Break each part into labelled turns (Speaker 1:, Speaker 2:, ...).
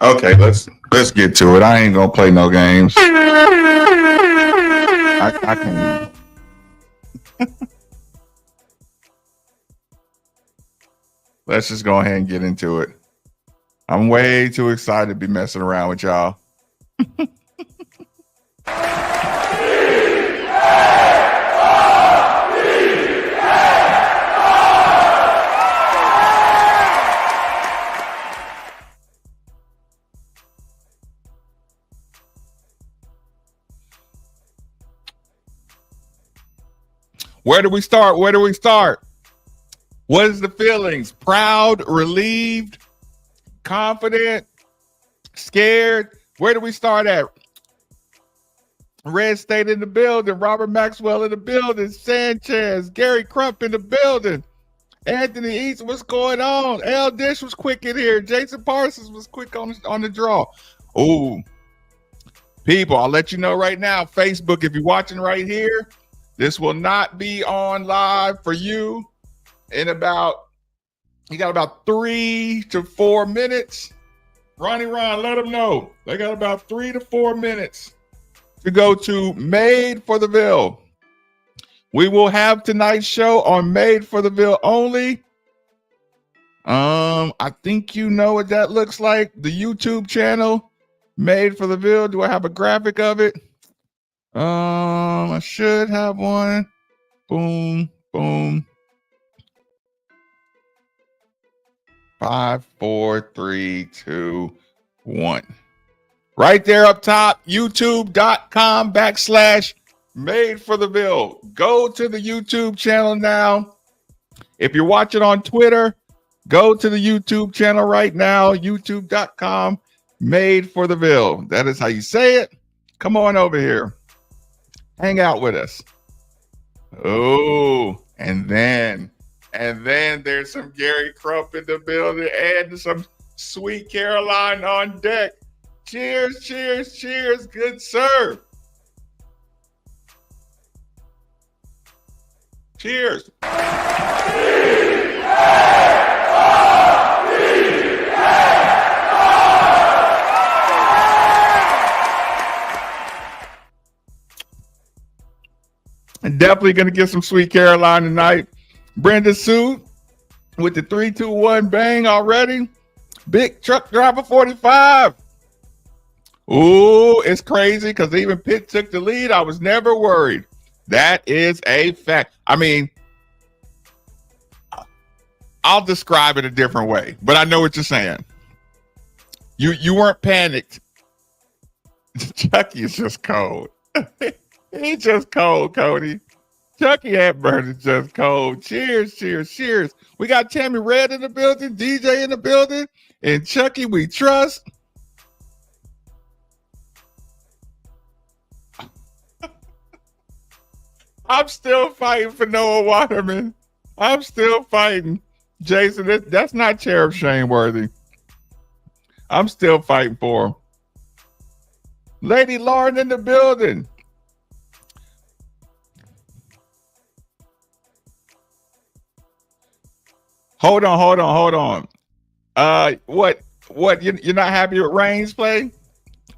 Speaker 1: Okay, let's get to it. I ain't gonna play no games. I can't. Let's just go ahead and get into it. I'm way too excited to be messing around with y'all. Where do we start? Where do we start? What is the feelings? Proud, relieved, confident, scared? Where do we start at? Red State in the building. Robert Maxwell in the building. Sanchez, Gary Crump in the building. Anthony East, what's going on? L Dish was quick in here. Jason Parsons was quick on the draw. Oh, people, I'll let you know right now. Facebook, if you're watching right here, this will not be on live for you in you got about 3 to 4 minutes. Ronnie Ron, let them know. They got about 3 to 4 minutes to go to Made for the Ville. We will have tonight's show on Made for the Ville only. I think you know what that looks like. The YouTube channel, Made for the Ville. Do I have a graphic of it? I should have one. Boom, boom. 5, 4, 3, 2, 1. Right there up top, youtube.com/Made for the Ville. Go to the YouTube channel now. If you're watching on Twitter, go to the YouTube channel right now, youtube.com/Made for the Ville. That is how you say it. Come on over here. Hang out with us. Oh, and then there's some Gary Crump in the building and some Sweet Caroline on deck. Cheers, cheers, cheers, good sir. Cheers. Definitely going to get some Sweet Caroline tonight. Brenda Sue with the 3-2-1 bang already. Big truck driver 45. Ooh, it's crazy because even Pitt took the lead. I was never worried. That is a fact. I mean, I'll describe it a different way, but I know what you're saying. You weren't panicked. Chucky is just cold. He's just cold, Cody. Chucky Hepburn is just cold. Cheers, cheers, cheers. We got Tammy Red in the building, DJ in the building, and Chucky we trust. I'm still fighting for Noah Waterman. I'm still fighting. Jason, that's not Cherub Shaneworthy. I'm still fighting for him. Lady Lauren in the building. Hold on. What? You're not happy with Reigns' play?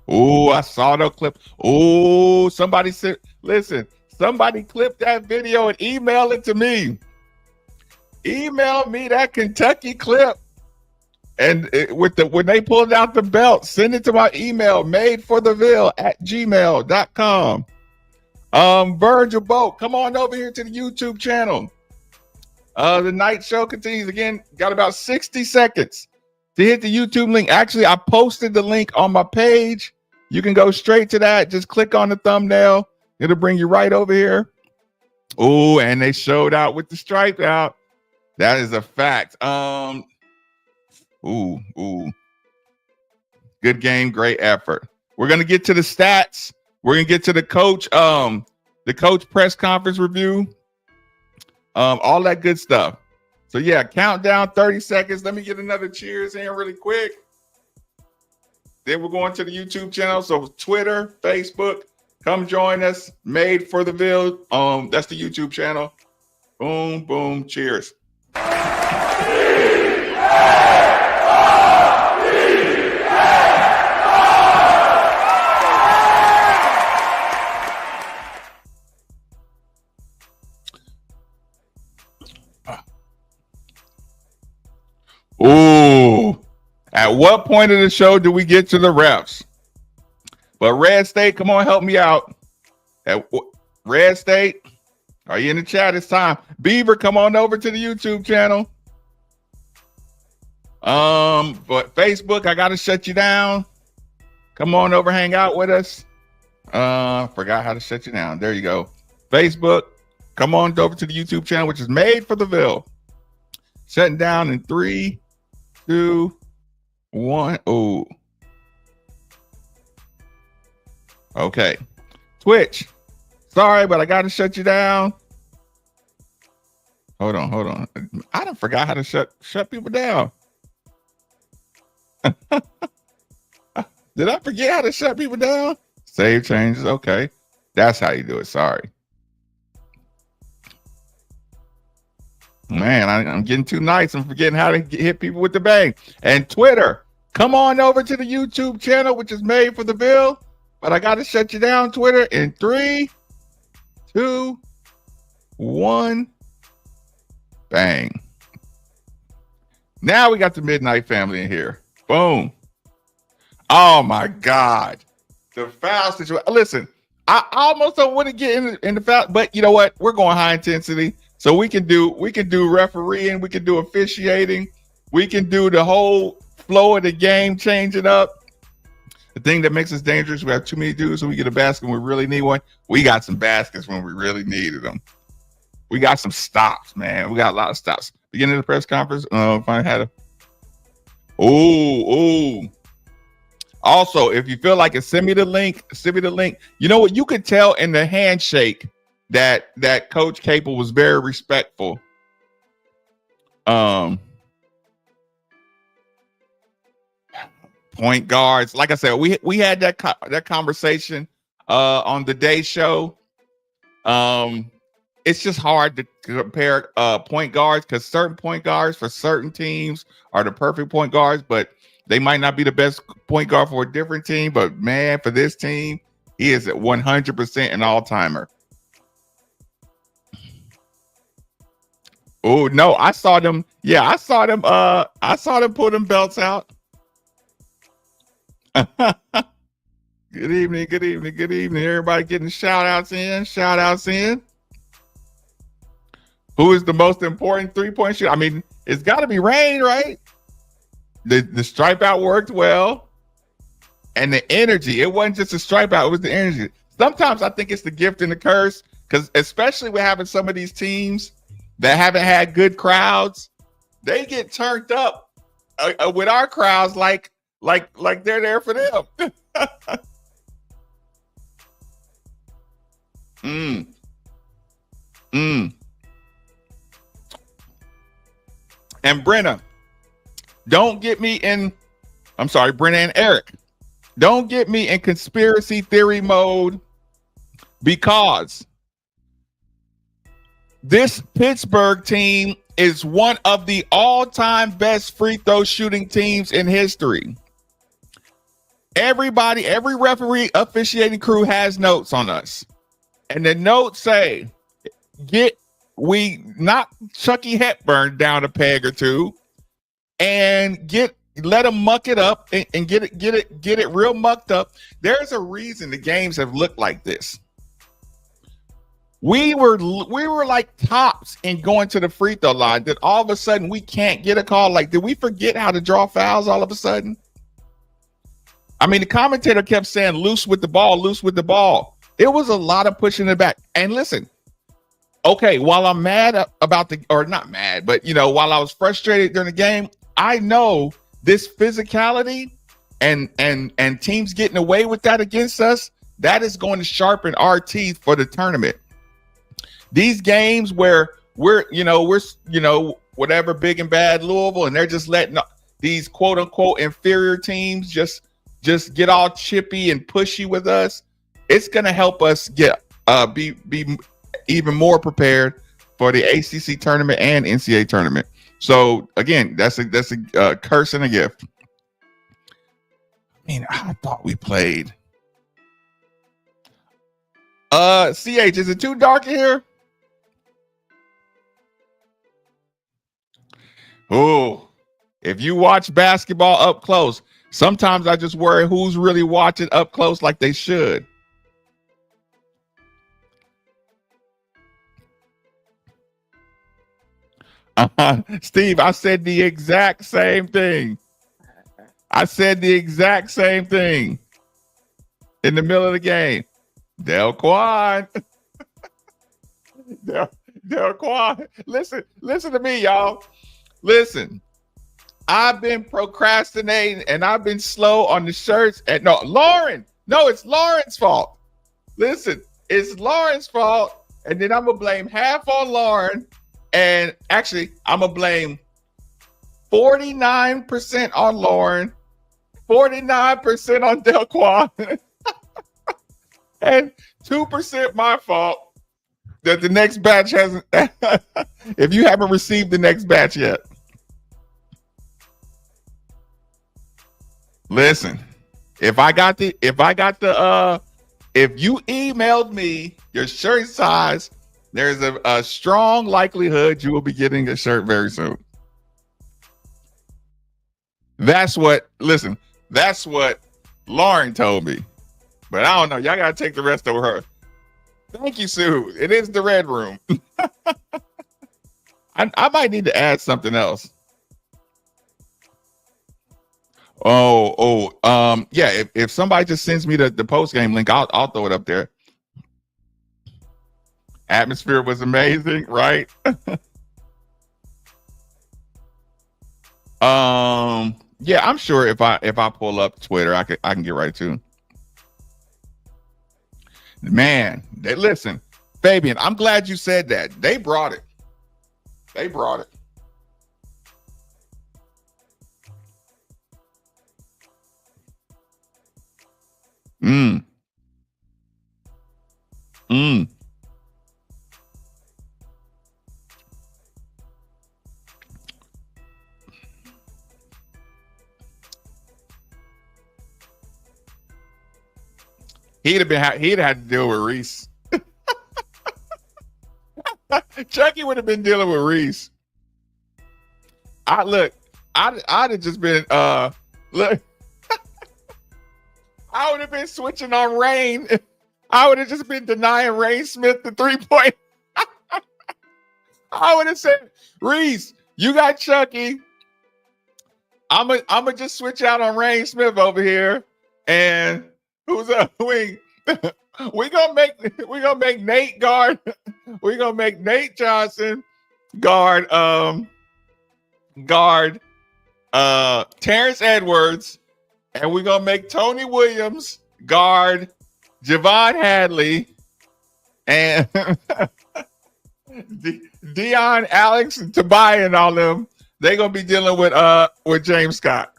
Speaker 1: Oh, I saw the clip. Oh, somebody said, listen, somebody clipped that video and email it to me. Email me that Kentucky clip. And when they pulled out the belt, send it to my email, madefortheville@gmail.com. Virgil Boat, come on over here to the YouTube channel. The night show continues again. Got about 60 seconds to hit the YouTube link. Actually, I posted the link on my page. You can go straight to that. Just click on the thumbnail. It'll bring you right over here. Oh, and they showed out with the stripe out. That is a fact. Ooh. Good game, great effort. We're gonna get to the stats. We're gonna get to the coach press conference review. All that good stuff. So yeah, countdown 30 seconds. Let me get another cheers in really quick. Then we're going to the YouTube channel. So Twitter, Facebook, come join us. Made for the Ville. That's the YouTube channel. Boom, boom, cheers. Ooh. At what point of the show do we get to the refs? But Red State, come on, help me out. Red State, are you in the chat? It's time. Beaver, come on over to the YouTube channel. But Facebook, I gotta shut you down. Come on over, hang out with us. Forgot how to shut you down. There you go. Facebook, come on over to the YouTube channel, which is Made for the Ville. Shutting down in 3, 2, 1. Oh. Okay. Twitch. Sorry, but I got to shut you down. Hold on. I done forgot how to shut people down. Did I forget how to shut people down? Save changes. Okay. That's how you do it. Sorry. Man, I'm getting too nice. I'm forgetting how to hit people with the bang. And Twitter, come on over to the YouTube channel, which is Made for the Ville. But I got to shut you down, Twitter, in 3, 2, 1. Bang. Now we got the Midnight Family in here. Boom. Oh, my God. The foul situation. Listen, I almost don't want to get in the foul, but you know what? We're going high intensity. So we can do refereeing, we can do officiating, we can do the whole flow of the game, changing up. The thing that makes us dangerous, we have too many dudes, so we get a basket when we really need one. We got some baskets when we really needed them. We got some stops, man. We got a lot of stops. Beginning of the press conference, if I had a Also, if you feel like it, send me the link. You know what? You could tell in the handshake that Coach Capel was very respectful. Point guards, like I said, we had that conversation on the day show. It's just hard to compare point guards because certain point guards for certain teams are the perfect point guards, but they might not be the best point guard for a different team. But man, for this team, he is at 100% an all-timer. Oh no, I saw them. Yeah, I saw them pull them belts out. Good evening. Everybody getting shout outs in. Who is the most important 3-point shooter? I mean, it's got to be Rain, right? The stripe out worked well. And the energy, it wasn't just a stripe out, it was the energy. Sometimes I think it's the gift and the curse, because especially with having some of these teams that haven't had good crowds, they get turned up with our crowds like they're there for them. And Brenna, don't get me in, I'm sorry, Brenna and Eric, don't get me in conspiracy theory mode, because this Pittsburgh team is one of the all-time best free throw shooting teams in history. Everybody, every referee, officiating crew has notes on us. And the notes say, we knock Chucky Hepburn down a peg or two and let them muck it up and get it real mucked up. There's a reason the games have looked like this. We were like tops in going to the free throw line. That all of a sudden we can't get a call. Like, did we forget how to draw fouls all of a sudden? I mean, the commentator kept saying loose with the ball, loose with the ball. It was a lot of pushing it back. And listen, okay, while I'm mad about or not mad, but while I was frustrated during the game, I know this physicality and teams getting away with that against us, that is going to sharpen our teeth for the tournament. These games where we're whatever, big and bad Louisville, and they're just letting these quote unquote inferior teams just get all chippy and pushy with us. It's going to help us be even more prepared for the ACC tournament and NCAA tournament. So again, that's a curse and a gift. I mean, I thought we played. CH, is it too dark in here? Oh, if you watch basketball up close, sometimes I just worry who's really watching up close like they should. Steve, I said the exact same thing. I said the exact same thing in the middle of the game. Delquan. Delquan. Listen to me, y'all. Listen, I've been procrastinating and I've been slow on the shirts. And Lauren. No, it's Lauren's fault. Listen, it's Lauren's fault. And then I'm going to blame half on Lauren. And actually, I'm going to blame 49% on Lauren, 49% on Delquan, and 2% my fault that the next batch hasn't, if you haven't received the next batch yet. Listen, if you emailed me your shirt size, there's a strong likelihood you will be getting a shirt very soon. That's what Lauren told me. But I don't know. Y'all got to take the rest over her. Thank you, Sue. It is the Red Room. I might need to add something else. Yeah. If somebody just sends me the post game link, I'll throw it up there. Atmosphere was amazing, right? Yeah, I'm sure if I pull up Twitter, I can get right to it. Man, listen, Fabian, I'm glad you said that. They brought it. He'd have had to deal with Reese. Chucky would have been dealing with Reese. I'd have just been look. I would have been switching on Rain. I would have just been denying Rain Smith the 3-point. I would have said, Reese, you got Chucky. I'm just switch out on Rain Smith over here, and who's up? We gonna make Nate guard. We gonna make Nate Johnson guard Terrence Edwards, and we're gonna make Tony Williams guard Javon Hadley, and Dion, Alex, and Tobias and all them. They're gonna be dealing with James Scott.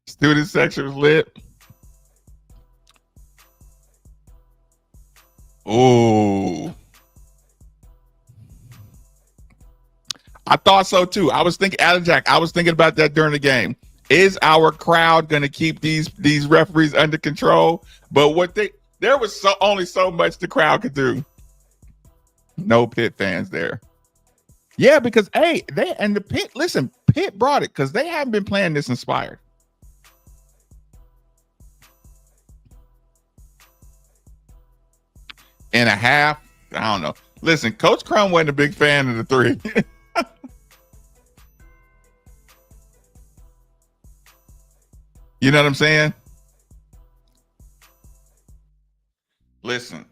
Speaker 1: Student section was lit. Oh. I thought so too. I was thinking, Adam Jack, I was thinking about that during the game. Is our crowd going to keep these referees under control? But there was only so much the crowd could do. No Pitt fans there. Yeah, because the Pitt, listen, Pitt brought it because they haven't been playing this inspired. And a half, I don't know. Listen, Coach Crum wasn't a big fan of the three. You know what I'm saying? Listen,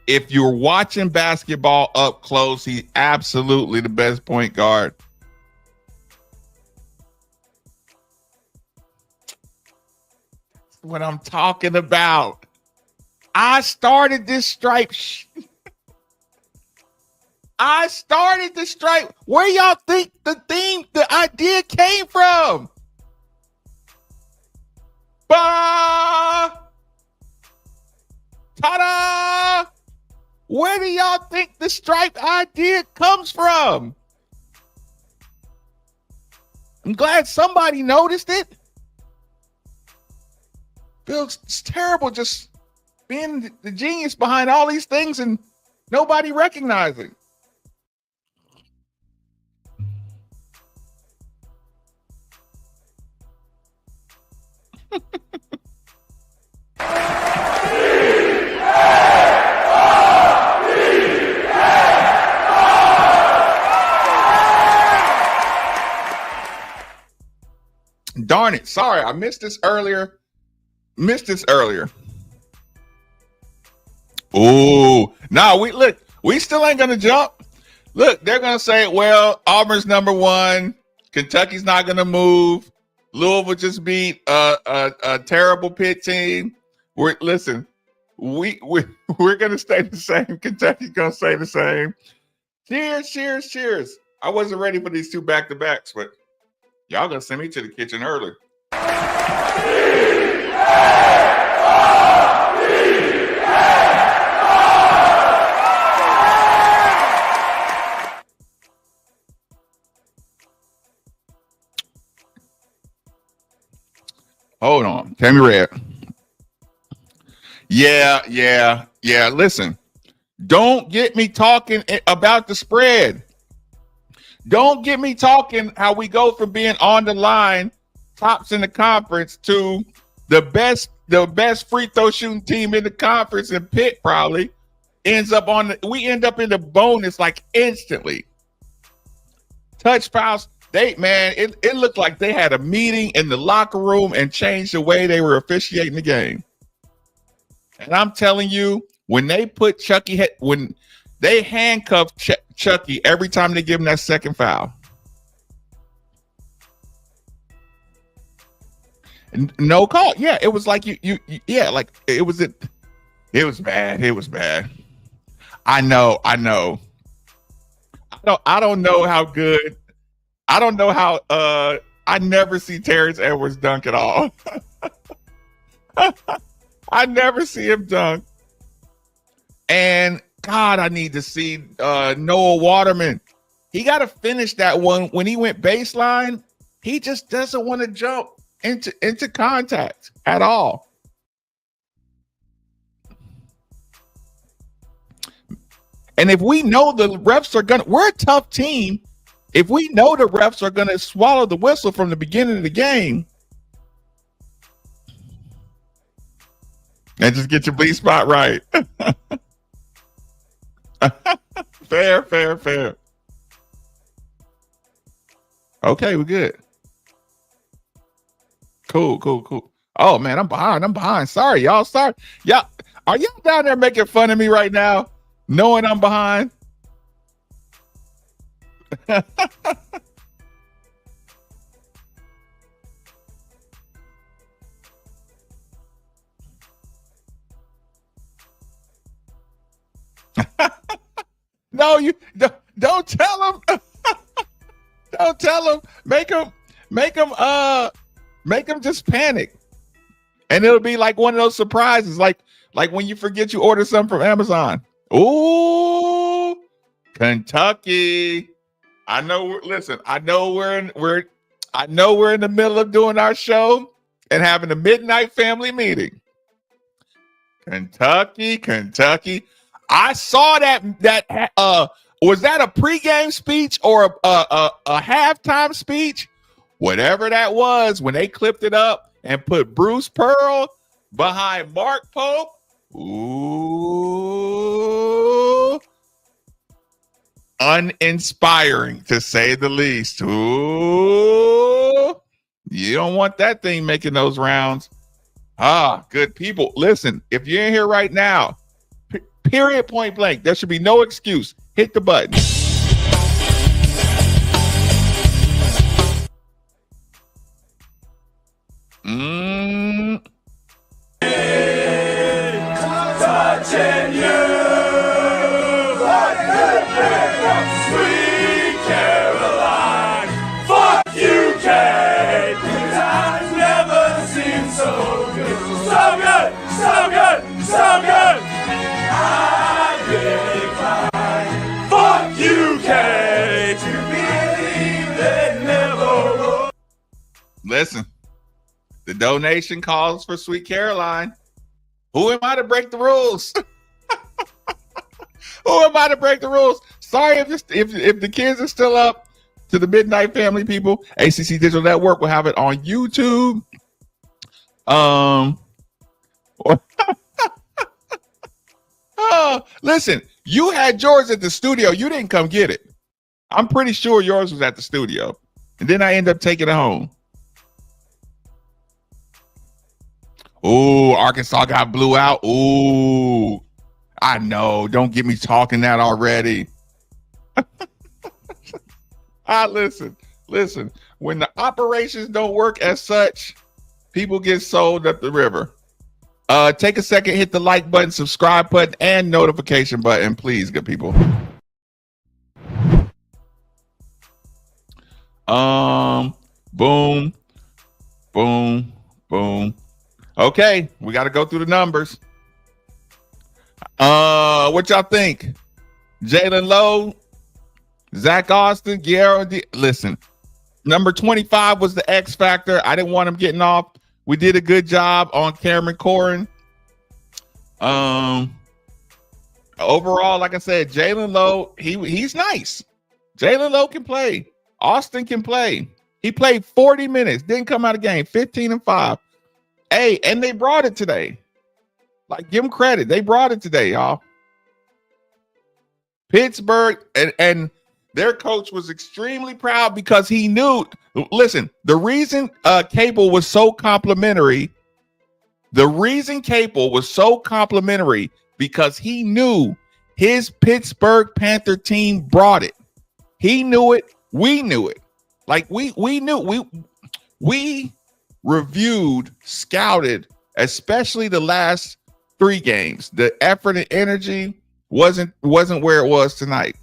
Speaker 1: if you're watching basketball up close, he's absolutely the best point guard. That's what I'm talking about. I started this stripe. I started the stripe. Where y'all think the idea came from? Bah! Ta-da! Where do y'all think the stripe idea comes from? I'm glad somebody noticed it. Feels terrible just being the genius behind all these things and nobody recognizing. Darn it. Sorry, I missed this earlier. Oh, no, we still ain't gonna jump. Look, they're gonna say, well, Auburn's number one, Kentucky's not gonna move. Louisville just beat a terrible Pitt team. We're gonna stay the same. Kentucky's gonna stay the same. Cheers. I wasn't ready for these two back-to-backs, but y'all gonna send me to the kitchen early. Hold on. Tell me red. Yeah. Listen, don't get me talking about the spread. Don't get me talking how we go from being on the line, tops in the conference, to the best free throw shooting team in the conference, and Pitt probably we end up in the bonus like instantly. Touch fouls. It looked like they had a meeting in the locker room and changed the way they were officiating the game. And I'm telling you, when they put when they handcuffed Chucky every time they give him that second foul. No call. Yeah, it was like it was bad. It was bad. I know. I don't know how good. I don't know how I never see Terrence Edwards dunk at all. I never see him dunk. And God, I need to see Noah Waterman. He got to finish that one. When he went baseline, he just doesn't want to jump into contact at all. And if we know the refs we're a tough team. If we know the refs are going to swallow the whistle from the beginning of the game, and just get your bleed spot right. Fair. Okay, we're good. Cool. Oh man, I'm behind. Sorry, y'all. Yeah, are y'all down there making fun of me right now, knowing I'm behind? No, you don't tell them. Don't tell them. Make them just panic, and it'll be like one of those surprises, like when you forget you order something from Amazon. Ooh, Kentucky. I know. Listen, I know we're in the middle of doing our show and having a midnight family meeting. Kentucky. I saw that was that a pregame speech or a halftime speech? Whatever that was, when they clipped it up and put Bruce Pearl behind Mark Pope. Ooh. Uninspiring, to say the least. Ooh. You don't want that thing making those rounds. Good people. Listen, if you're in here right now, period, point blank, there should be no excuse. Hit the button. Touching you. What good from sweet Caroline. Fuck you, Kate. Times never seem so good. So good, so good, so good. I decline. Fuck you, Kate. To believe they never would. Listen, the donation calls for Sweet Caroline. Who am I to break the rules? Who am I to break the rules? Sorry if the kids are still up to the Midnight Family people. ACC Digital Network will have it on YouTube. Listen, you had yours at the studio. You didn't come get it. I'm pretty sure yours was at the studio. And then I end up taking it home. Ooh, Arkansas got blew out. Ooh, I know. Don't get me talking that already. Listen. When the operations don't work as such, people get sold up the river. Take a second, hit the like button, subscribe button, and notification button, please, good people. Boom. Okay, we got to go through the numbers. What y'all think? Jalen Lowe, Zach Austin, Guerrero. Listen, number 25 was the X factor. I didn't want him getting off. We did a good job on Cameron Corrin. Overall, like I said, Jalen Lowe, he's nice. Jalen Lowe can play. Austin can play. He played 40 minutes, didn't come out of game, 15-5. Hey, and they brought it today. Like, give them credit. They brought it today, y'all. Pittsburgh and their coach was extremely proud because he knew. Listen, the reason Capel was so complimentary, because he knew his Pittsburgh Panther team brought it. He knew it. We knew it. Like we knew. We reviewed, scouted, especially the last 3 games. The effort and energy wasn't where it was tonight.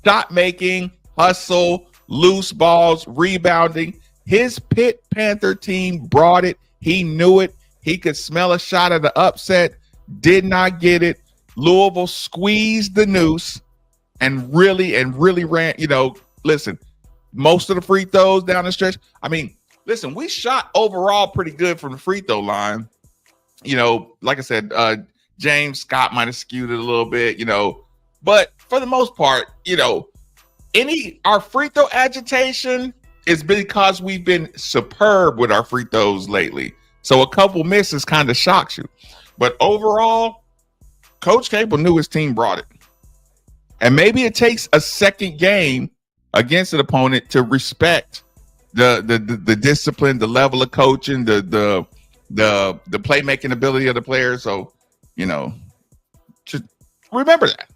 Speaker 1: Shot making, hustle, loose balls, rebounding. His Pitt Panther team brought it. He knew it. He could smell a shot of the upset. Did not get it. Louisville squeezed the noose and really ran. Listen, most of the free throws down the stretch. I mean, listen, we shot overall pretty good from the free throw line. Like I said, James Scott might have skewed it a little bit, but for the most part, our free throw agitation is because we've been superb with our free throws lately. So a couple misses kind of shocks you. But overall, Coach Capel knew his team brought it. And maybe it takes a second game against an opponent to respect the discipline, the level of coaching, the playmaking ability of the players. So, just remember that.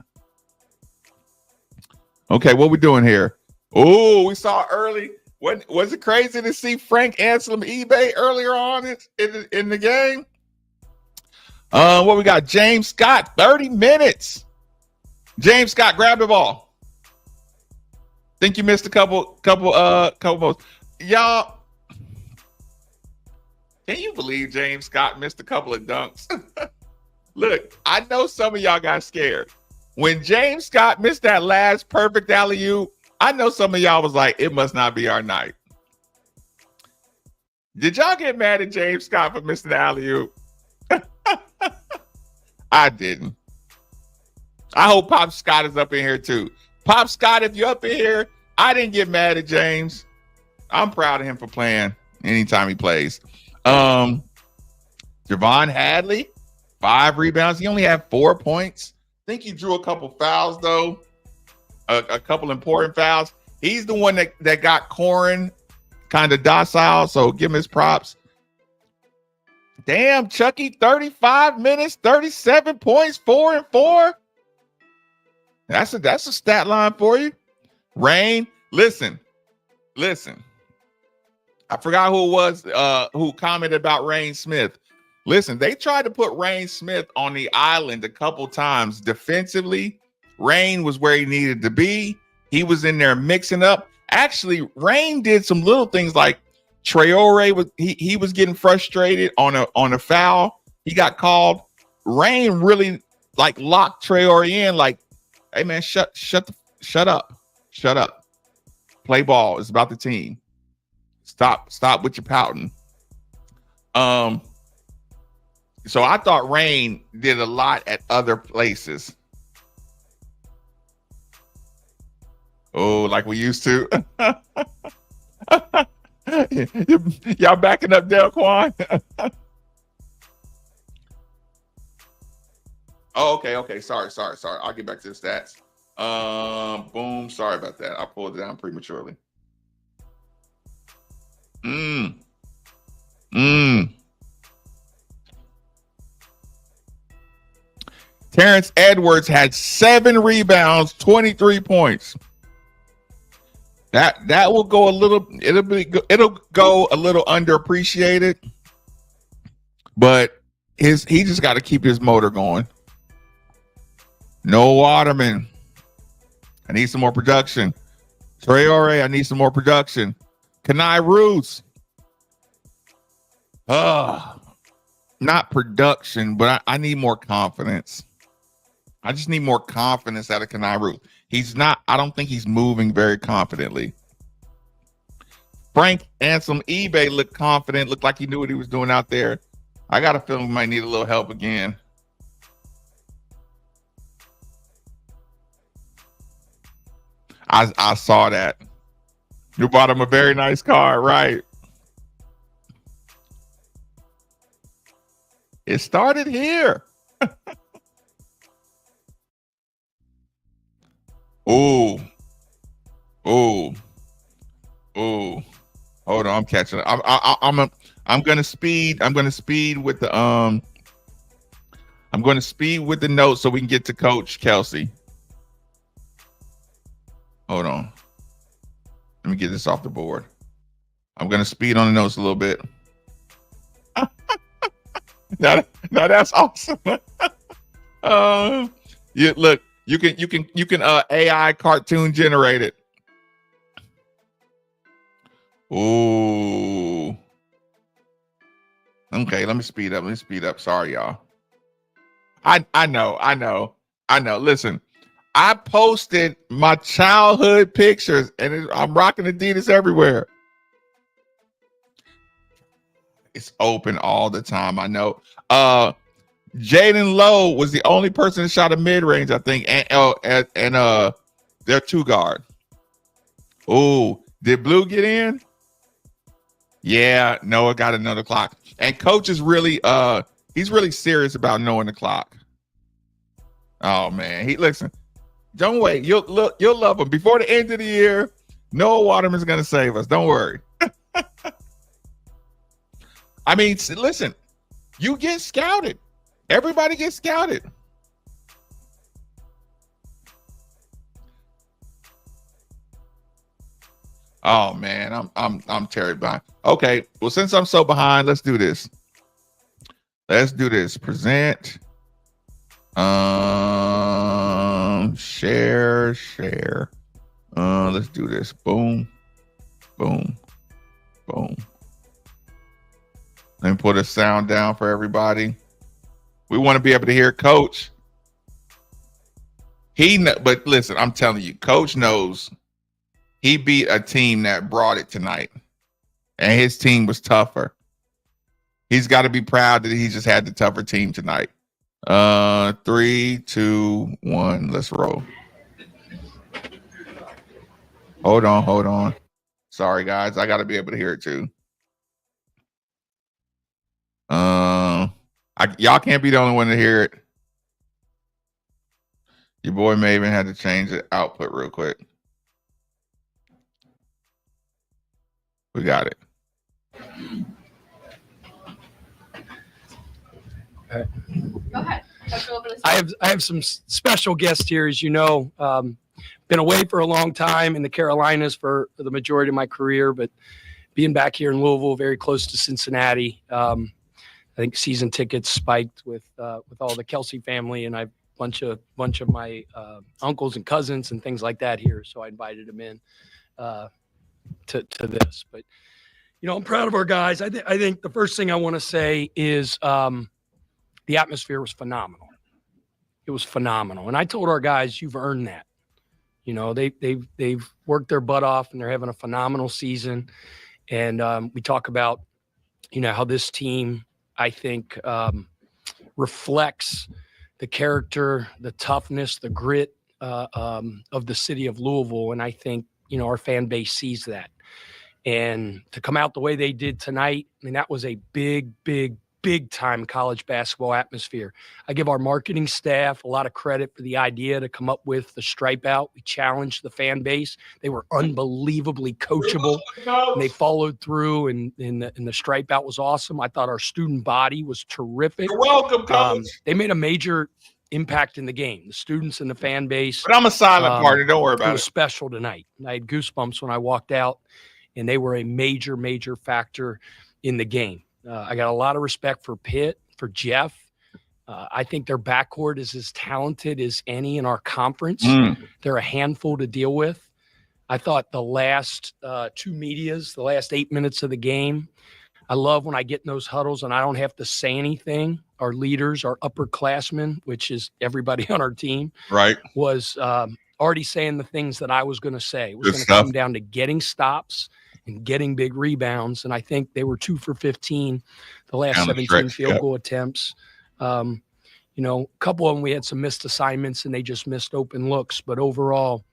Speaker 1: Okay, what we doing here? Oh, we saw early. Was it crazy to see Frank Anselm eBay earlier on in the game? What we got? James Scott, 30 minutes. James Scott, grab the ball. Think you missed a couple balls. Y'all, can you believe James Scott missed a couple of dunks? Look, I know some of y'all got scared. When James Scott missed that last perfect alley-oop, I know some of y'all was like, it must not be our night. Did y'all get mad at James Scott for missing the alley-oop? I didn't. I hope Pop Scott is up in here too. Pop Scott, if you're up in here, I didn't get mad at James. I'm proud of him for playing anytime he plays. Javon Hadley, 5 rebounds. He only had 4 points. I think he drew a couple fouls though. A couple important fouls. He's the one that got Corin kind of docile, so give him his props. Damn, Chucky, 35 minutes, 37 points, 4 and 4. That's a stat line for you. Rain, listen. I forgot who it was who commented about Rain Smith. Listen, they tried to put Rain Smith on the island a couple times defensively. Rain was where he needed to be. He was in there mixing up. Actually, Rain did some little things like Traore was he was getting frustrated on a foul. He got called. Rain really like locked Traore in, like, hey man, shut up. Play ball. It's about the team. Stop with your pouting. So I thought Rain did a lot at other places. Oh, like we used to. Y'all backing up Delquan? Oh, okay. Sorry. I'll get back to the stats. Boom. Sorry about that. I pulled it down prematurely. Terrence Edwards had 7 rebounds, 23 points. That will go a little. It'll go a little underappreciated, but he just got to keep his motor going. No Waterman. I need some more production. Traore, I need some more production. Kenai Roots. Not production, but I need more confidence. I just need more confidence out of Kenai Roots. I don't think he's moving very confidently. Frank Ansem eBay looked confident, looked like he knew what he was doing out there. I got a feeling we might need a little help again. I saw that. You bought him a very nice car, right? It started here. Oh. Hold on, I'm catching up. I'm gonna speed. I'm gonna speed with the notes so we can get to Coach Kelsey. Hold on. Let me get this off the board. I'm gonna speed on the notes a little bit. now that's awesome. Look, you can AI cartoon generate it. Ooh. Okay, let me speed up. Sorry, y'all. I know. Listen, I posted my childhood pictures and I'm rocking Adidas everywhere. It's open all the time. I know. Jaden Lowe was the only person that shot a mid-range, I think, and their 2-guard. Oh, did Blue get in? Yeah, Noah got another clock. And Coach is really he's really serious about knowing the clock. Oh man, listen. Don't wait. You'll love him. Before the end of the year, Noah Waterman's gonna save us. Don't worry. I mean, listen, you get scouted. Everybody gets scouted. Oh man, I'm terrified. Okay, well, since I'm so behind, let's do this. Present. Share. Let's do this. Boom. Let me put a sound down for everybody. We want to be able to hear Coach. But listen, I'm telling you, Coach knows He beat a team that brought it tonight, and his team was tougher. He's got to be proud that he just had the tougher team tonight. 3, 2, 1. Let's roll. Hold on. Sorry, guys. I got to be able to hear it too. Y'all can't be the only one to hear it. Your boy Maven had to change the output real quick. We got it.
Speaker 2: Go ahead. I have some special guests here, as you know. Been away for a long time in the Carolinas for the majority of my career, but being back here in Louisville, very close to Cincinnati, I think season tickets spiked with all the Kelsey family, and I've bunch of my uncles and cousins and things like that here. So I invited them in to this. But you know, I'm proud of our guys. I think the first thing I want to say is the atmosphere was phenomenal. It was phenomenal, and I told our guys, "You've earned that." You know, they've worked their butt off, and they're having a phenomenal season. And we talk about, you know, how this team, I think, reflects the character, the toughness, the grit of the city of Louisville. And I think, you know, our fan base sees that. And to come out the way they did tonight, I mean, that was a big time college basketball atmosphere. I give our marketing staff a lot of credit for the idea to come up with the stripe out. We challenged the fan base. They were unbelievably coachable. And they followed through, and the stripe out was awesome. I thought our student body was terrific.
Speaker 1: You're welcome, coach.
Speaker 2: They made a major impact in the game, the students and the fan base.
Speaker 1: But I'm a silent partner. Don't worry about it.
Speaker 2: It was special tonight. I had goosebumps when I walked out, and they were a major factor in the game. I got a lot of respect for Pitt, for Jeff. I think their backcourt is as talented as any in our conference. They're a handful to deal with. I thought the last two medias, the last 8 minutes of the game, I love when I get in those huddles and I don't have to say anything. Our leaders, our upperclassmen, which is everybody on our team,
Speaker 1: right,
Speaker 2: was already saying the things that I was going to say. It was going to come down to getting stops and getting big rebounds. And I think they were 2 for 15, the last 17 field goal attempts. You know, a couple of them, we had some missed assignments and they just missed open looks. But overall,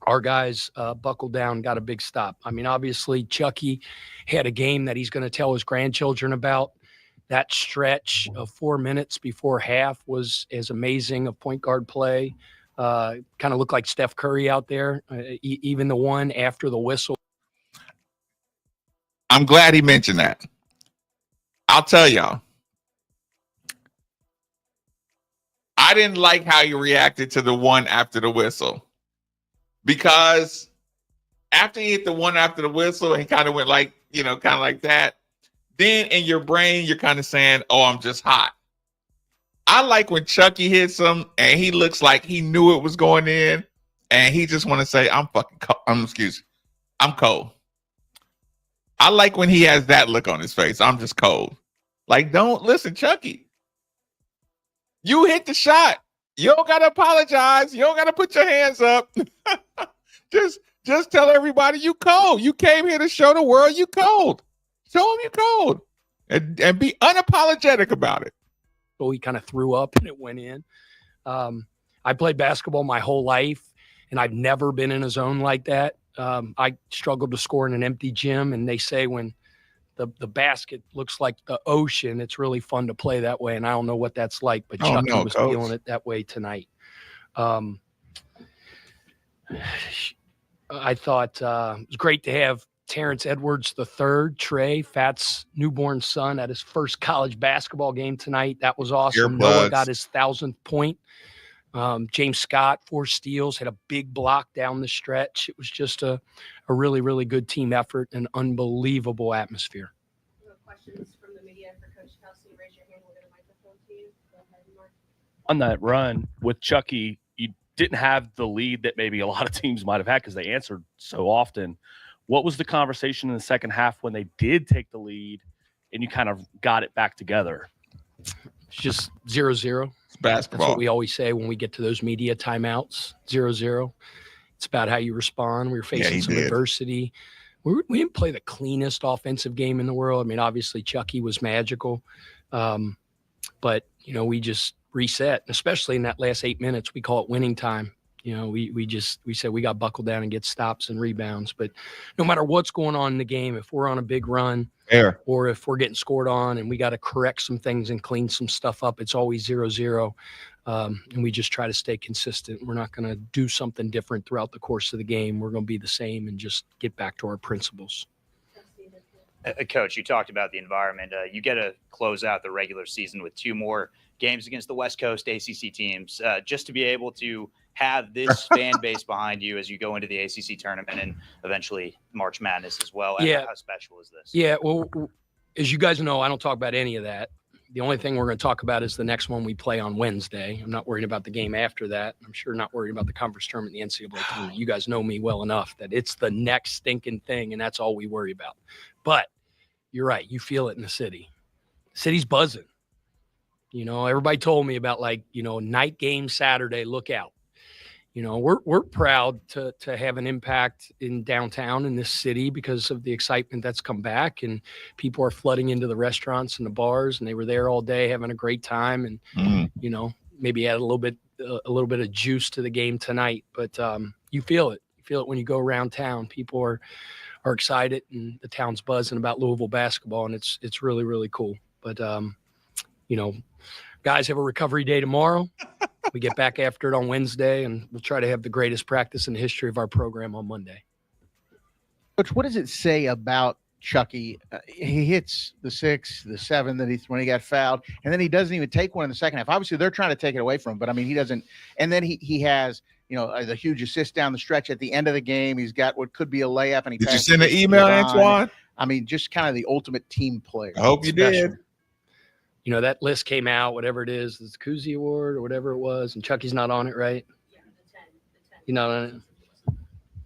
Speaker 2: our guys buckled down, got a big stop. I mean, obviously, Chucky had a game that he's going to tell his grandchildren about. That stretch of 4 minutes before half was as amazing of point guard play. Kind of looked like Steph Curry out there, even the one after the whistle.
Speaker 1: I'm glad he mentioned that. I'll tell y'all. I didn't like how you reacted to the one after the whistle. Because after he hit the one after the whistle, he kind of went like, you know, kind of like that. Then in your brain, you're kind of saying, oh, I'm just hot. I like when Chucky hits him and he looks like he knew it was going in and he just want to say, I'm fucking cold. I'm cold. I like when he has that look on his face. I'm just cold. Like, don't listen, Chucky. You hit the shot. You don't got to apologize. You don't got to put your hands up. Just tell everybody you cold. You came here to show the world you cold. Show them you cold. And be unapologetic about it.
Speaker 2: So he kind of threw up and it went in. I played basketball my whole life, and I've never been in a zone like that. I struggled to score in an empty gym, and they say when the basket looks like the ocean, it's really fun to play that way, and I don't know what that's like, but Chucky was feeling it that way tonight. I thought it was great to have Terrence Edwards III, Trey, Fat's newborn son, at his first college basketball game tonight. That was awesome. Noah got his 1,000th point. James Scott, 4 steals, had a big block down the stretch. It was just a really, really good team effort and unbelievable atmosphere.
Speaker 3: Questions from the media for Coach Kelsey? Raise your hand. We'll get a microphone to you. Go ahead, Mark.
Speaker 4: On that run with Chucky, you didn't have the lead that maybe a lot of teams might have had because they answered so often. What was the conversation in the second half when they did take the lead and you kind of got it back together?
Speaker 2: It's just 0-0.
Speaker 1: It's basketball.
Speaker 2: That's what we always say when we get to those media timeouts, 0-0. It's about how you respond. We were facing some adversity. We didn't play the cleanest offensive game in the world. I mean, obviously Chucky was magical. But, we just reset, especially in that last 8 minutes. We call it winning time. We said we got buckled down and get stops and rebounds. But no matter what's going on in the game, if we're on a big run or if we're getting scored on and we got to correct some things and clean some stuff up, it's always 0-0. And we just try to stay consistent. We're not going to do something different throughout the course of the game. We're going to be the same and just get back to our principles.
Speaker 5: Coach, you talked about the environment. You get to close out the regular season with 2 more games against the West Coast ACC teams, just to be able to have this fan base behind you as you go into the ACC tournament and eventually March Madness as well.
Speaker 2: Yeah.
Speaker 5: How special is this?
Speaker 2: Yeah, well, as you guys know, I don't talk about any of that. The only thing we're going to talk about is the next one we play on Wednesday. I'm not worried about the game after that. I'm sure not worried about the conference tournament, the NCAA tournament. You guys know me well enough that it's the next stinking thing, and that's all we worry about. But you're right. You feel it in the city. The city's buzzing. Everybody told me about night game Saturday, look out. We're proud to have an impact in downtown in this city because of the excitement that's come back, and people are flooding into the restaurants and the bars, and they were there all day having a great time, and maybe add a little bit of juice to the game tonight. But you feel it. You feel it when you go around town. People are excited, and the town's buzzing about Louisville basketball, and it's really, really cool. But guys have a recovery day tomorrow. We get back after it on Wednesday, and we'll try to have the greatest practice in the history of our program on Monday.
Speaker 6: Coach, what does it say about Chucky? He hits the 6, the 7 when he got fouled, and then he doesn't even take one in the second half. Obviously, they're trying to take it away from him, but I mean, he doesn't. And then he has the huge assist down the stretch at the end of the game. He's got what could be a layup, and he
Speaker 1: did you send an email, Antoine?
Speaker 6: I mean, just kind of the ultimate team player.
Speaker 1: I hope you did.
Speaker 2: That list came out, whatever it is, the Kuzi Award or whatever it was, and Chucky's not on it, right?
Speaker 3: Yeah, the 10.
Speaker 2: You're not on it?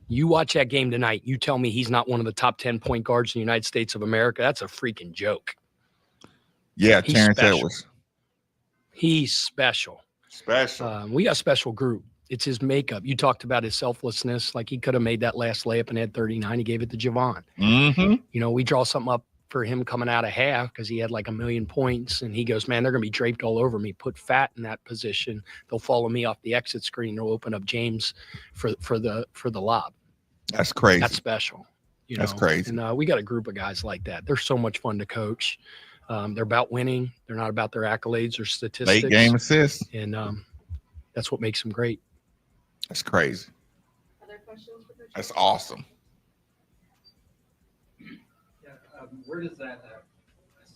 Speaker 2: You watch that game tonight, you tell me he's not one of the top 10 point guards in the United States of America. That's a freaking joke.
Speaker 1: Yeah,
Speaker 2: He's
Speaker 1: Terrence
Speaker 2: special.
Speaker 1: Edwards.
Speaker 2: He's special. We got a special group. It's his makeup. You talked about his selflessness. Like, he could have made that last layup and had 39. He gave it to Javon.
Speaker 1: Mm-hmm.
Speaker 2: We draw something up for him coming out of half because he had like 1 million points, and he goes, man, they're going to be draped all over me. Put Fat in that position. They'll follow me off the exit screen. They'll open up James for the lob.
Speaker 1: That's crazy.
Speaker 2: That's special.
Speaker 1: That's crazy.
Speaker 2: And we got a group of guys like that. They're so much fun to coach. They're about winning. They're not about their accolades or statistics.
Speaker 1: Late game assists.
Speaker 2: And that's what makes them great.
Speaker 1: That's crazy.
Speaker 3: Other questions for Coach?
Speaker 1: That's awesome.
Speaker 7: Where does that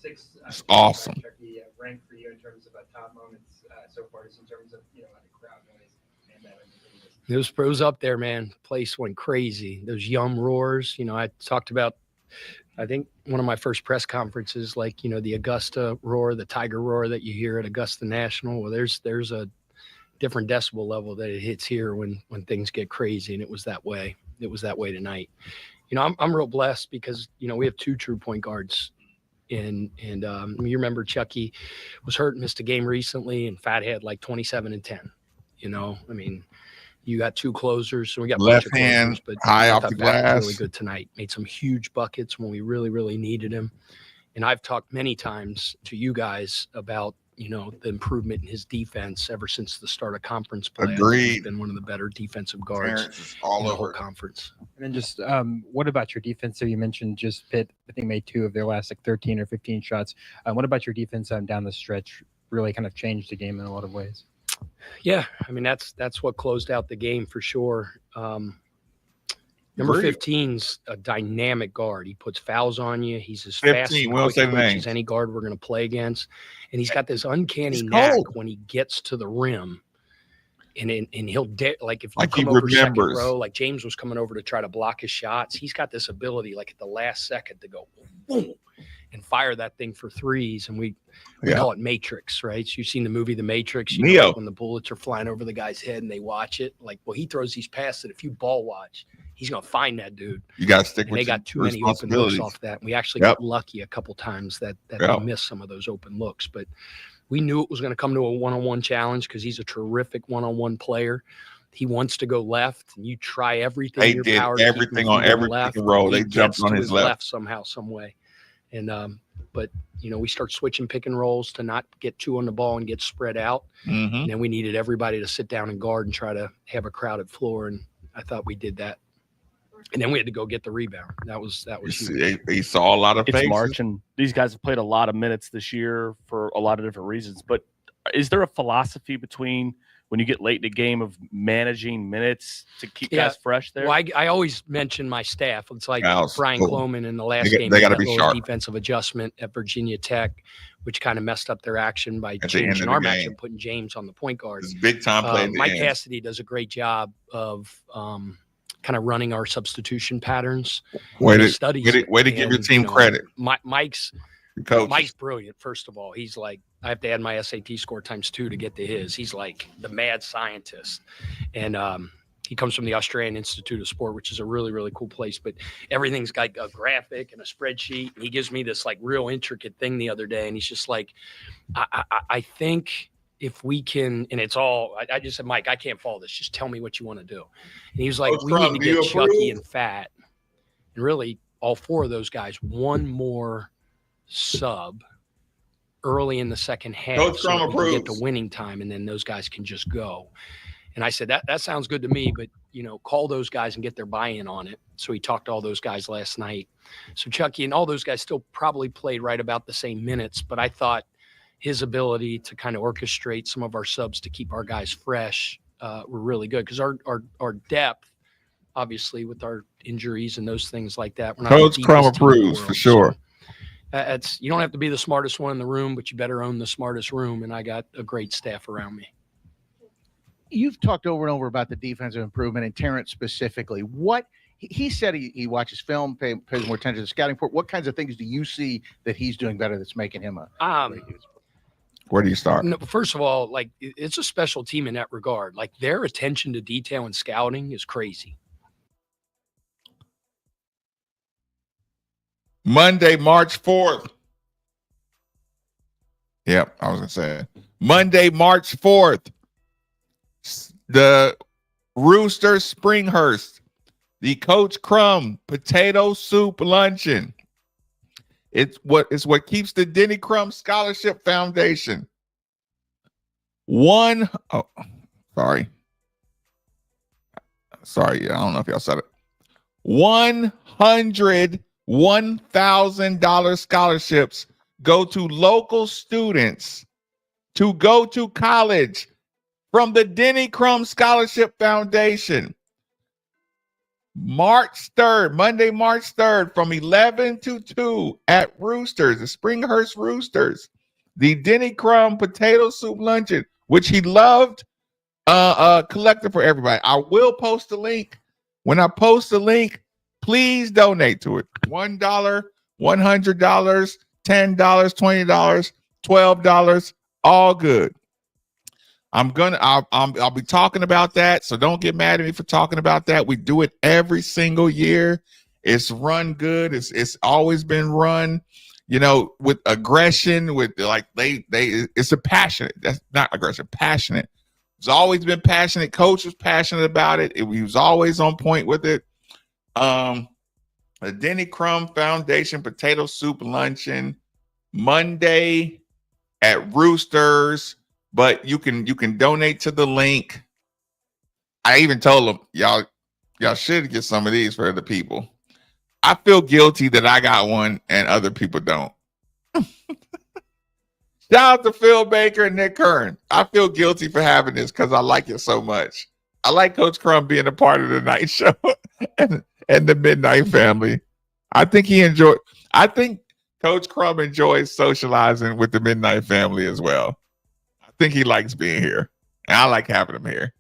Speaker 7: 6
Speaker 1: That's awesome.
Speaker 7: Turkey rank for you in terms of top moments so far, just in terms of crowd noise and
Speaker 2: It was up there, man. Place went crazy. Those yum roars. I talked about, I think one of my first press conferences, the Augusta roar, the Tiger roar that you hear at Augusta National. Well, there's a different decibel level that it hits here when things get crazy, and it was that way. It was that way tonight. I'm real blessed because we have 2 true point guards, and you remember Chucky was hurt, missed a game recently, and Fat had like 27 and 10. I mean, you got 2 closers, so we got
Speaker 1: left hand
Speaker 2: closers, but
Speaker 1: high off the
Speaker 2: Fat was
Speaker 1: glass.
Speaker 2: really good tonight. Made some huge buckets when we really, really needed him. And I've talked many times to you guys about the improvement in his defense ever since the start of conference play.
Speaker 1: Agreed.
Speaker 2: He's been one of the better defensive guards
Speaker 1: all
Speaker 2: in the whole
Speaker 1: over.
Speaker 2: conference.
Speaker 8: And then just what about your defense? So you mentioned just Pitt, I think, made 2 of their last 13 or 15 shots. What about your defense down the stretch? Really kind of changed the game in a lot of ways.
Speaker 2: Yeah, I mean, that's what closed out the game for sure. Number 15's a dynamic guard. He puts fouls on you. He's as fast and quick as any guard we're going to play against. And he's got this uncanny knack when he gets to the rim. And he'll if you come over second row, like James was coming over to try to block his shots, he's got this ability at the last second to go boom and fire that thing for threes. And we call it Matrix, right? So you've seen the movie The Matrix, when the bullets are flying over the guy's head and they watch it. He throws these passes that if you ball watch, he's going to find that dude.
Speaker 1: You got to stick with
Speaker 2: they got too many open looks off that. And we actually got lucky a couple times that they missed some of those open looks. But we knew it was going to come to a one-on-one challenge because he's a terrific one-on-one player. he wants to go left, and you try everything
Speaker 1: They
Speaker 2: in your
Speaker 1: did
Speaker 2: power to keep him
Speaker 1: everything
Speaker 2: from
Speaker 1: on
Speaker 2: going
Speaker 1: every
Speaker 2: left.
Speaker 1: pick and roll.
Speaker 2: He
Speaker 1: They jumped
Speaker 2: gets
Speaker 1: on
Speaker 2: to
Speaker 1: his left.
Speaker 2: somehow, some way. And but we start switching pick and rolls to not get two on the ball and get spread out.
Speaker 1: Mm-hmm.
Speaker 2: And then we needed everybody to sit down and guard and try to have a crowded floor. And I thought we did that. And then we had to go get the rebound. That was huge.
Speaker 1: He saw a lot of
Speaker 4: It's
Speaker 1: faces.
Speaker 4: March, and these guys have played a lot of minutes this year for a lot of different reasons. But is there a philosophy between when you get late in the game of managing minutes to keep guys fresh there?
Speaker 2: Well, I always mention my staff. It's like
Speaker 1: House.
Speaker 2: Brian
Speaker 1: Cool.
Speaker 2: Cloman in the last
Speaker 1: They
Speaker 2: game.
Speaker 1: gotta
Speaker 2: had that
Speaker 1: be
Speaker 2: little
Speaker 1: sharp.
Speaker 2: defensive adjustment at Virginia Tech, which kind of messed up their action by
Speaker 1: At the end
Speaker 2: changing
Speaker 1: of the
Speaker 2: our
Speaker 1: game.
Speaker 2: matchup, putting James on the point guard.
Speaker 1: It's big time play. at the
Speaker 2: Mike
Speaker 1: end.
Speaker 2: Cassidy does a great job of kind of running our substitution patterns.
Speaker 1: Way
Speaker 2: He
Speaker 1: to
Speaker 2: studies
Speaker 1: give
Speaker 2: it,
Speaker 1: your
Speaker 2: and,
Speaker 1: team credit.
Speaker 2: Mike's
Speaker 1: Coach.
Speaker 2: Mike's brilliant. First of all, he's like, I have to add my SAT score ×2 to get to his. He's like the mad scientist, and he comes from the Australian Institute of Sport, which is a really, really cool place. But everything's got a graphic and a spreadsheet. He gives me this like real intricate thing the other day, and he's just like, I think if we can, and it's all, I just said, Mike, I can't follow this. Just tell me what you want to do. And he was like,
Speaker 1: Coach
Speaker 2: we
Speaker 1: Crum,
Speaker 2: need to
Speaker 1: do you
Speaker 2: get Chucky
Speaker 1: approve?
Speaker 2: and Fat, and really all four of those guys, one more sub early in the second half,
Speaker 1: Coach
Speaker 2: so
Speaker 1: Crum
Speaker 2: that we can get
Speaker 1: approves.
Speaker 2: the winning time, and then those guys can just go. And I said, that sounds good to me, but call those guys and get their buy-in on it. So he talked to all those guys last night. So Chucky and all those guys still probably played right about the same minutes, but I thought his ability to kind of orchestrate some of our subs to keep our guys fresh were really good, because our depth, obviously with our injuries and those things like that, we're not
Speaker 1: Coach
Speaker 2: the
Speaker 1: Crum
Speaker 2: deepest team in the
Speaker 1: approves for
Speaker 2: world.
Speaker 1: sure.
Speaker 2: So, you don't have to be the smartest one in the room, but you better own the smartest room. And I got a great staff around me.
Speaker 6: You've talked over and over about the defensive improvement and Terrence specifically. What he said he watches film, pays more attention to the scouting report. What kinds of things do you see that he's doing better that's making him a great use?
Speaker 1: Where do you start?
Speaker 2: No, first of all, like, it's a special team in that regard. Like, their attention to detail and scouting is crazy.
Speaker 1: Monday, March 4th. Yep, I was going to say Monday, March 4th. The Rooster Springhurst, the Coach Crum Potato Soup Luncheon. It's what keeps the Denny Crum Scholarship Foundation. Sorry, I don't know if y'all said it. $101,000 scholarships go to local students to go to college from the Denny Crum Scholarship Foundation. March 3rd, Monday, March 3rd, from 11 to 2 at Roosters, the Springhurst Roosters, the Denny Crum Potato Soup Luncheon, which he loved, collected for everybody. I will post the link. When I post the link, please donate to it. $1, $100, $10, $20, $12, all good. I'll be talking about that, so don't get mad at me for talking about that. We do it every single year. It's run good. It's always been run, with aggression, with like it's a passionate. That's not aggression, passionate. It's always been passionate. Coach was passionate about it. He was always on point with it. The Denny Crum Foundation Potato Soup Luncheon, Monday at Roosters. But you can donate to the link. I even told them, y'all should get some of these for other people. I feel guilty that I got one and other people don't. Shout out to Phil Baker and Nick Kern. I feel guilty for having this because I like it so much. I like Coach Crum being a part of the night show and the Midnight Family. I think Coach Crum enjoys socializing with the Midnight Family as well. I think he likes being here, and I like having him here.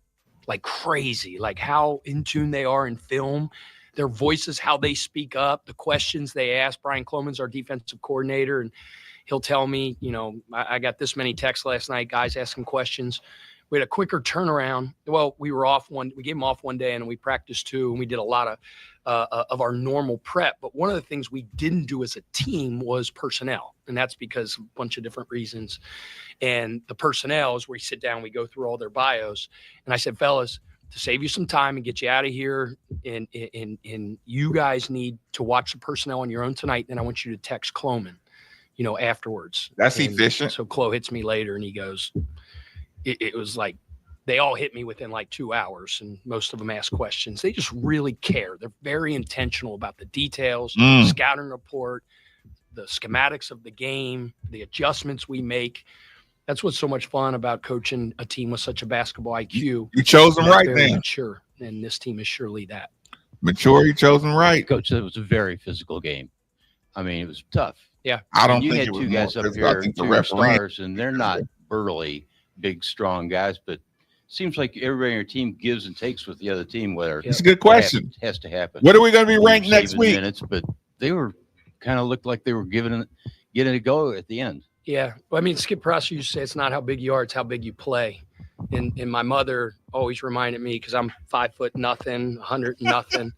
Speaker 2: Like crazy, like how in tune they are in film, their voices, how they speak up, the questions they ask. Brian Cloman's our defensive coordinator, and he'll tell me, I got this many texts last night, guys asking questions. We had a quicker turnaround. Well, we gave him off one day, and we practiced two, and we did a lot of our normal prep. But one of the things we didn't do as a team was personnel, and that's because of a bunch of different reasons. And the personnel is where you sit down, we go through all their bios. And I said, fellas, to save you some time and get you out of here, and you guys need to watch the personnel on your own tonight, then I want you to text Cloman, afterwards.
Speaker 1: That's
Speaker 2: And
Speaker 1: efficient.
Speaker 2: So Chloe hits me later and he goes, it was like, they all hit me within like 2 hours, and most of them ask questions. They just really care. They're very intentional about the details, the scouting report, the schematics of the game, the adjustments we make. That's what's so much fun about coaching a team with such a basketball IQ.
Speaker 1: You chose them right
Speaker 2: very
Speaker 1: then.
Speaker 2: mature, and this team is surely that.
Speaker 1: Mature, you chose them right.
Speaker 9: Coach said it was a very physical game. I mean, it was tough.
Speaker 2: Yeah.
Speaker 1: I don't
Speaker 9: you
Speaker 1: think
Speaker 9: had
Speaker 1: it was
Speaker 9: two guys
Speaker 1: more
Speaker 9: up
Speaker 1: physical. I
Speaker 9: here,
Speaker 1: think the
Speaker 9: two
Speaker 1: referee.
Speaker 9: stars, and they're not burly, big, strong guys, but seems like everybody on your team gives and takes with the other team. Whether
Speaker 1: It's a good question.
Speaker 9: has to happen.
Speaker 1: What are we going to be ranked
Speaker 9: Saving
Speaker 1: next week?
Speaker 9: Minutes, but they were kind of looked like they were getting a go at the end.
Speaker 2: Yeah. Well, I mean, Skip Prosser used to say it's not how big you are, it's how big you play. And my mother always reminded me, because I'm 5 foot nothing, 100 nothing.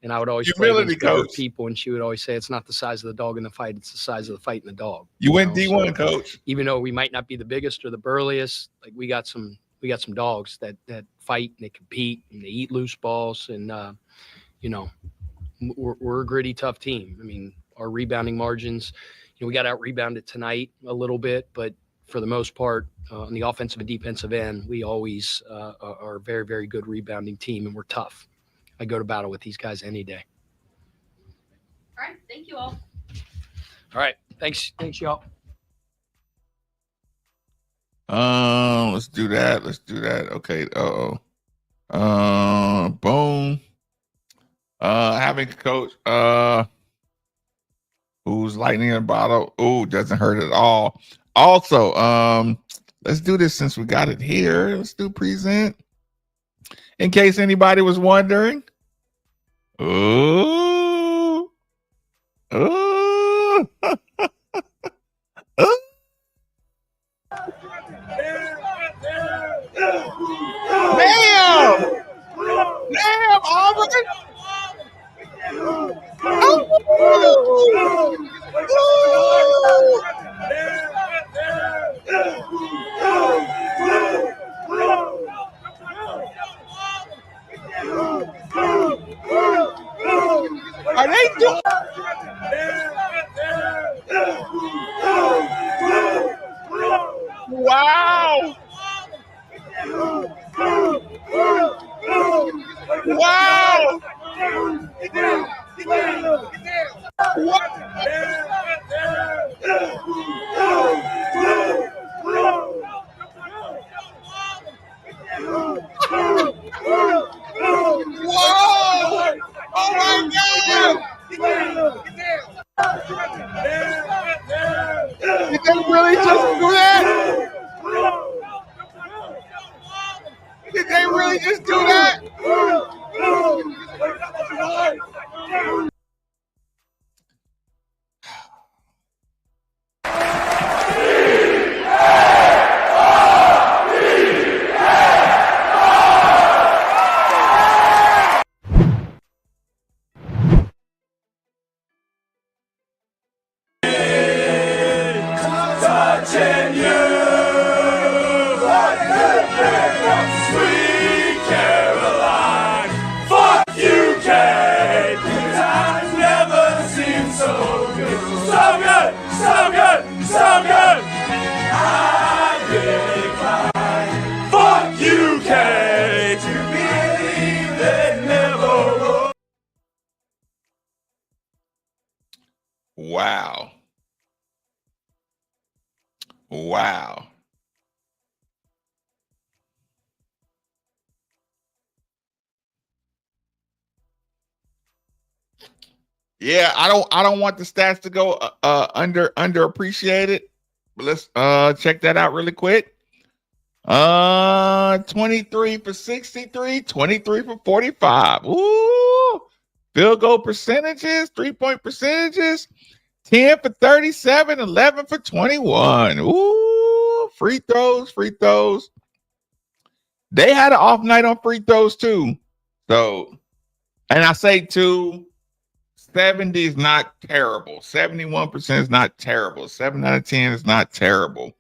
Speaker 2: And I would always play
Speaker 1: Humility,
Speaker 2: against bigger
Speaker 1: coach.
Speaker 2: people. And she would always say, it's not the size of the dog in the fight, it's the size of the fight in the dog.
Speaker 1: You went
Speaker 2: know,
Speaker 1: D1,
Speaker 2: so
Speaker 1: coach.
Speaker 2: Even though we might not be the biggest or the burliest, like we got some dogs that fight and they compete and they eat loose balls. And, we're a gritty, tough team. I mean, our rebounding margins, we got out rebounded tonight a little bit, but for the most part, on the offensive and defensive end, we always are a very, very good rebounding team, and we're tough. I go to battle with these guys any day.
Speaker 3: All right. Thank you all.
Speaker 2: All right. Thanks, y'all.
Speaker 1: Let's do that. Okay. Boom. Having a coach who's lightning in a bottle. Ooh, doesn't hurt at all. Also, let's do this since we got it here. Let's do present. In case anybody was wondering. Ooh. Ooh. Ooh. Damn! Damn, Auburn! Are they doing? Wow! Wow! Whoa! Oh my God! Did they really just do that? Did they really just do that? Wow. Wow. Yeah, I don't want the stats to go underappreciated. But let's check that out really quick. 23 for 63, 23 for 45. Ooh. Field goal percentages, 3-point percentages, 10 for 37, 11 for 21. Ooh, free throws. They had an off night on free throws too. So, and I say too, 70 is not terrible. 71% is not terrible. 7 out of 10 is not terrible.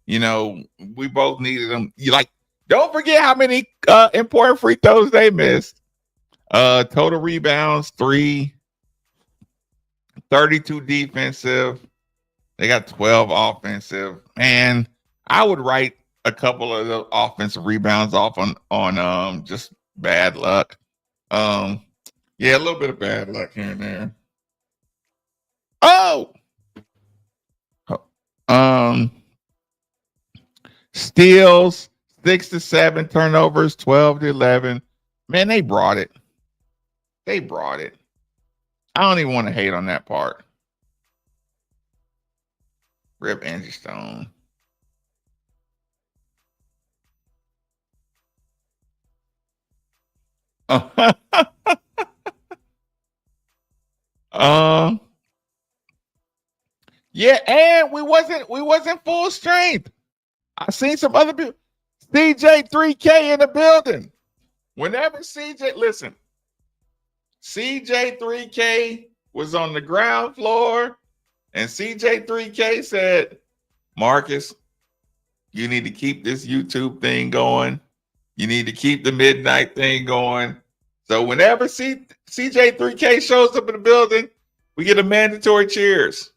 Speaker 1: We both needed them. Don't forget how many important free throws they missed. Total rebounds, 3. 32 defensive. They got 12 offensive. Man, I would write a couple of the offensive rebounds off on just bad luck. Yeah, a little bit of bad luck here and there. Oh, steals 6 to 7, turnovers 12 to 11. Man, they brought it. They brought it. I don't even want to hate on that part. Rip Angie Stone. Yeah, and we wasn't full strength. I seen some other people. CJ 3K in the building. Whenever CJ, listen, CJ 3K was on the ground floor, and CJ 3K said, Marcus, you need to keep this YouTube thing going. You need to keep the midnight thing going. So whenever CJ 3K shows up in the building, we get a mandatory cheers.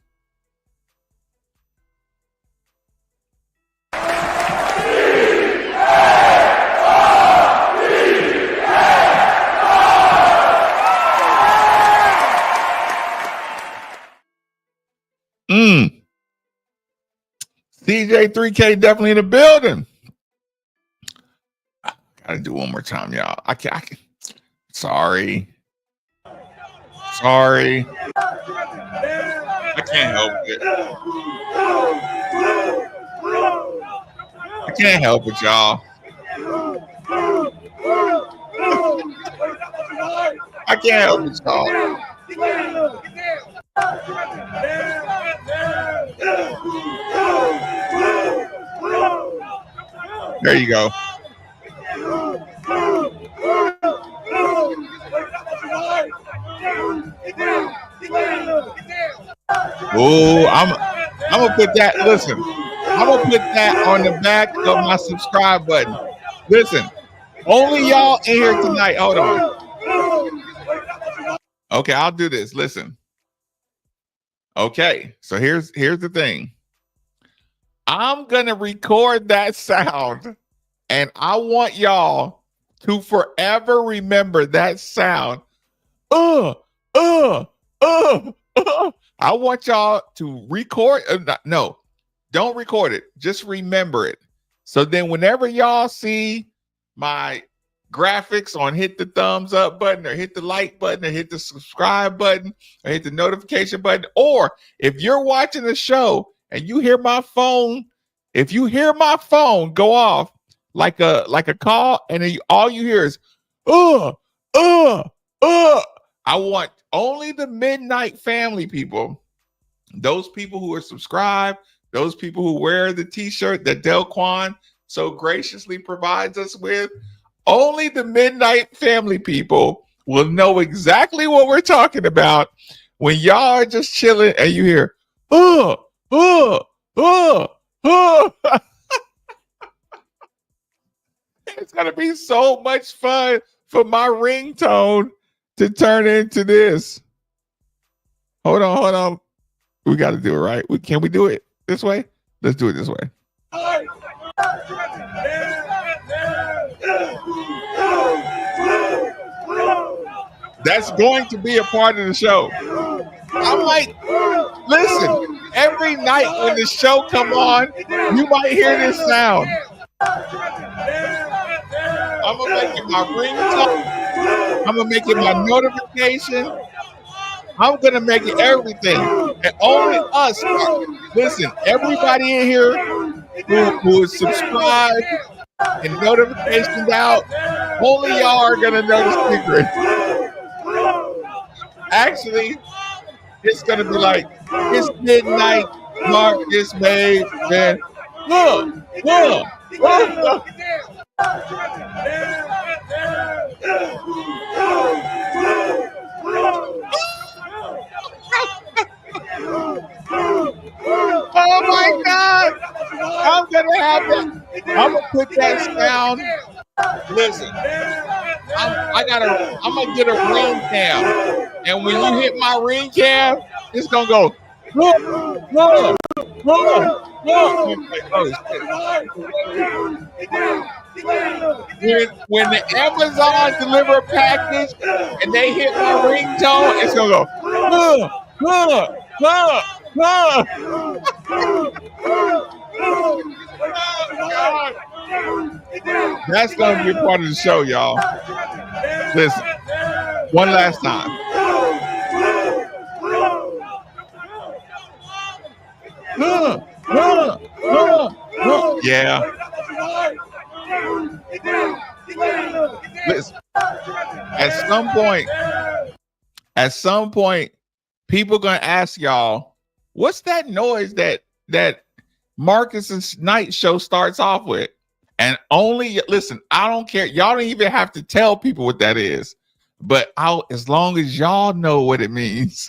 Speaker 1: CJ 3K definitely in the building. I gotta do one more time, y'all. I can't. Sorry. I can't help it. I can't help it, y'all. I can't help it, y'all. There you go. Oh, I'm gonna put that. Listen, I'm gonna put that on the back of my subscribe button. Listen, only y'all in here tonight. Hold on. Okay, I'll do this. Listen. Okay, so here's the thing. I'm gonna record that sound, and I want y'all to forever remember that sound. I want y'all to record. No, don't record it. Just remember it. So then whenever y'all see my graphics on hit the thumbs up button or hit the like button or hit the subscribe button or hit the notification button, or if you're watching the show and you hear my phone, if you hear my phone go off like a call and then all you hear is I want only the midnight family people, those people who are subscribed, those people who wear the t-shirt that Delquan so graciously provides us with, only the midnight family people will know exactly what we're talking about when y'all are just chilling and you hear, It's going to be so much fun for my ringtone to turn into this. Hold on. We got to do it right. Can we do it this way? Let's do it this way. That's going to be a part of the show. I might listen every night when the show come on. You might hear this sound. I'm gonna make it my ringtone. I'm gonna make it my notification. I'm gonna make it everything, and only us. Listen, everybody in here who is subscribed and notifications out, only y'all are gonna know the secret. Actually, it's gonna be like it's midnight. Marcus made man. Look. Oh my God! I'm gonna have that. I'm gonna put that sound. Listen, I'm gonna get a ring cam, and when you hit my ring cam, it's gonna go. When the Amazon deliver a package and they hit my ringtone, it's gonna go. That's gonna be a part of the show, y'all. Listen, one last time. Yeah. Listen, at some point, people gonna ask y'all, what's that noise that Marcus's night show starts off with? And only listen, I don't care. Y'all don't even have to tell people what that is, but as long as y'all know what it means.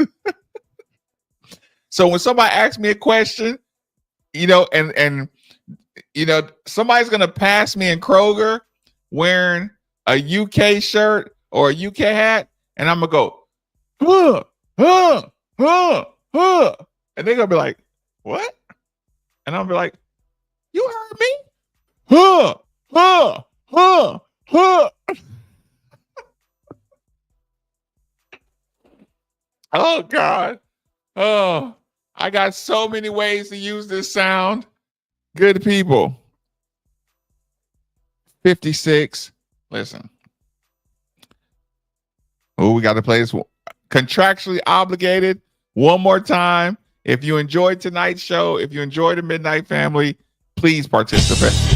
Speaker 1: So when somebody asks me a question, and somebody's gonna pass me in Kroger wearing a UK shirt or a UK hat, and I'm gonna go, and they're gonna be like, what? And I'm gonna be like, you heard me? Oh God. Oh, I got so many ways to use this sound. Good people. 56. Listen. Oh, we got to play this one. Contractually obligated. One more time. If you enjoyed tonight's show, if you enjoyed the Midnight Family, please participate.